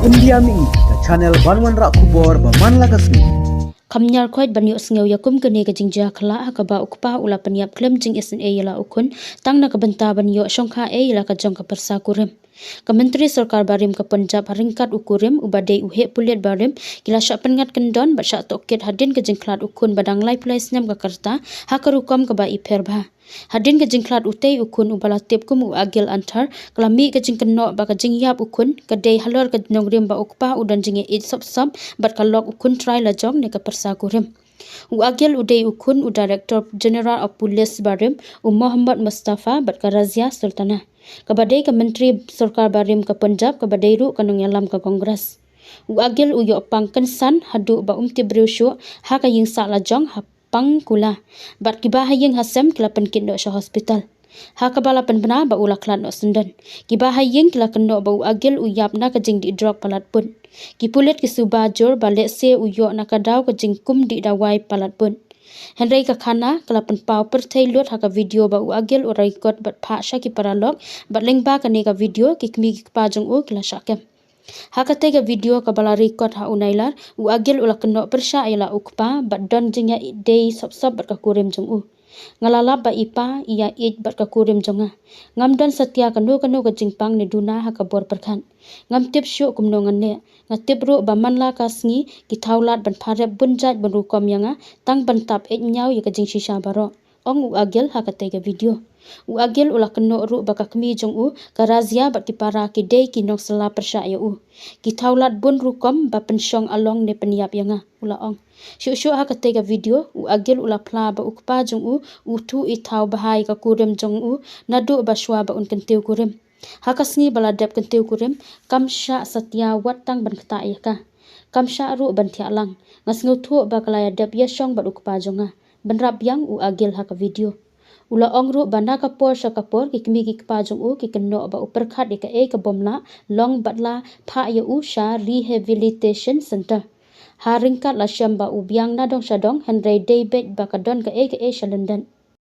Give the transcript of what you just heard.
India mi ka channel banwan rak kubor ba man lagasmi. Kamnyar khoit banyo sngeu yakum kene ka jingja khla ka ba ukpa ula Pyniap klem jing SNA yala ukun tang na ka banta banyo shongkha yala ka jong ka persa kurim. Ka menteri sarkar barim ka Punjab haringkat ukurim ubadei uhe puliat barim kila syak pengat kendon bat syak toket hadin ka jingklat ukun badang lai pulai snam ka karta hakarukom ka ba iper ba. Hadin ka jingklat utei ukun ubala tip kum u agil antar kelami ka jingkeno ba ka jingyap ukun ka dei halor ka nongrim ba ukpa udan jinge it sop sop bat ka lok ukun try la jong ne ka persa kurim. U agil udei ukun u Director General of Police barim u Muhammad Mustafa bat ka Razia Sultana. Kabadai ka Menteri Sarkar barim ka Punjab kabadai ru kanong yalam ka Kongres. U agil u yo pang kensan hadu ba tibriushu ha ka ying sa la jong ha pang kula bat kiba haying hasem kila penkin do sha hospital. Ha kabala penbena ba ula klan no sendan. Kiba haying kila keno ba u agil u yap na ka jing di drug palat pun. Kipulet ki subajur balik se u yo na ka daw ka jing kum di dawai palat pun. Henry ka khana kala penpau perthai lut ha ka video ba u agil u record bat pha sha ki paralog bat lengba ka ne ka video ki kmi ki pa jong u kila syakem. Hakate ka video ka bala record ha unailar u agil ula keno persya ila ukpa bat don jingya day sop sop bat ka kurim jong u. Ngalala ba ipa iya it bat ka kurim jonga. Ngam don setia kanu ka jingpang ne duna ha ka bor perkhan. Ngam tip syu kumnongan ne. Ngatip ru ba manla ka sngi ki thaulat ban pharep bunjat ban rukom yanga tang ban tap et nyau ya ka jing shisha baro. Ong u agil hakate ka video. U agil ula keno ru ba ka kmi jong u ka razia bat ki para ki dei ki nok sela persya ya u. Ki thaulat bun rukom ba pensyong along ne Pyniap yanga ula ong. Syuk hakate ka video u agil ula pla ba ukpa jong u thu I thau bahai ka kurim jong u nadu ba shwa ba un kentiu kurim. Hakasngi bala dep kentiu kurim kamsha satya watang ban kata iaka. Kamsha ru ban thialang ngasngu thu ba kalaya dep yashong ba ukpa jonga. Benrap yang u agil ha ka video. Ula ong ru bana kapor sya kapor ki kmi ki kpa jong u ki keno ba uperkhat ka ka bomla long batla pha ya u sha rehabilitation center. Haringkat la syam ba ubiang na dong syadong Henry David ba ka don ka sya London.